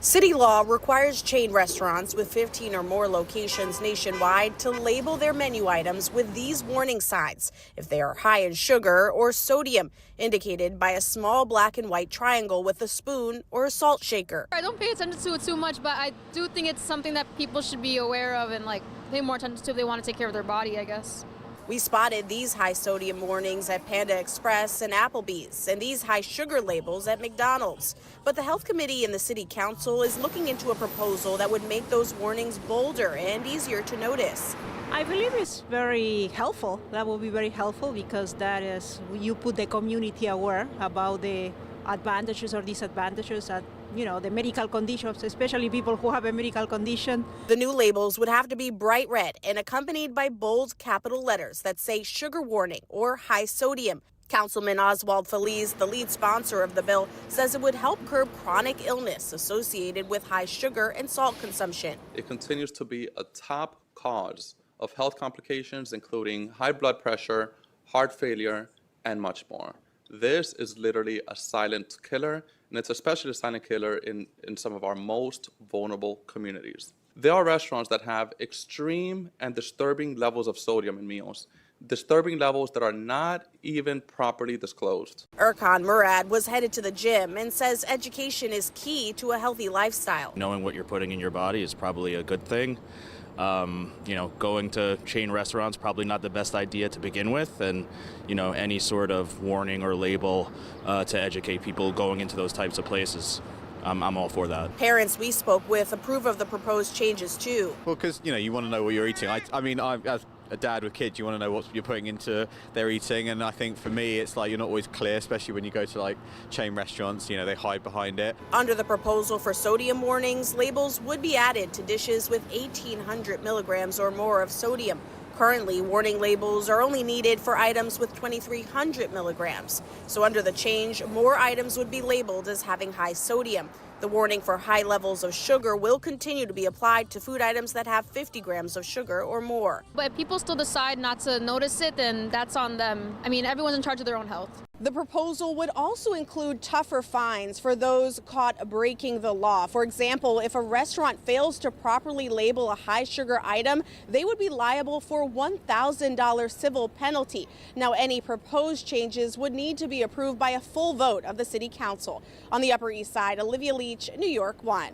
City law requires chain restaurants with 15 or more locations nationwide to label their menu items with these warning signs if they are high in sugar or sodium, indicated by a small black and white triangle with a spoon or a salt shaker. I don't pay attention to it too much, but I do think it's something that people should be aware of and pay more attention to if they want to take care of their body, I guess. We spotted these high sodium warnings at Panda Express and Applebee's and these high sugar labels at McDonald's. But the health committee and the city council is looking into a proposal that would make those warnings bolder and easier to notice. I believe it's very helpful. That will be very helpful because that is, you put the community aware about the advantages or disadvantages at the medical conditions, especially people who have a medical condition. The new labels would have to be bright red and accompanied by bold capital letters that say sugar warning or high sodium. Councilman Oswald Feliz, the lead sponsor of the bill, says it would help curb chronic illness associated with high sugar and salt consumption. It continues to be a top cause of health complications, including high blood pressure, heart failure, and much more. This is literally a silent killer, and it's especially a silent killer in some of our most vulnerable communities. There are restaurants that have extreme and disturbing levels of sodium in meals, disturbing levels that are not even properly disclosed. Erkan Murad was headed to the gym and says education is key to a healthy lifestyle. Knowing what you're putting in your body is probably a good thing. Going to chain restaurants, probably not the best idea to begin with, and any sort of warning or label to educate people going into those types of places. I'm all for that. Parents we spoke with approve of the proposed changes too. Well, because you want to know what you're eating. As a dad with kids, you want to know what you're putting into their eating, and I think for me it's you're not always clear, especially when you go to chain restaurants. They hide behind it. Under the proposal for sodium warnings, labels would be added to dishes with 1,800 milligrams or more of sodium. Currently, warning labels are only needed for items with 2,300 milligrams. So under the change, more items would be labeled as having high sodium. The warning for high levels of sugar will continue to be applied to food items that have 50 grams of sugar or more. But if people still decide not to notice it, then that's on them. Everyone's in charge of their own health. The proposal would also include tougher fines for those caught breaking the law. For example, if a restaurant fails to properly label a high sugar item, they would be liable for a $1,000 civil penalty. Now, any proposed changes would need to be approved by a full vote of the city council. On the Upper East Side, Olivia Leach, New York 1.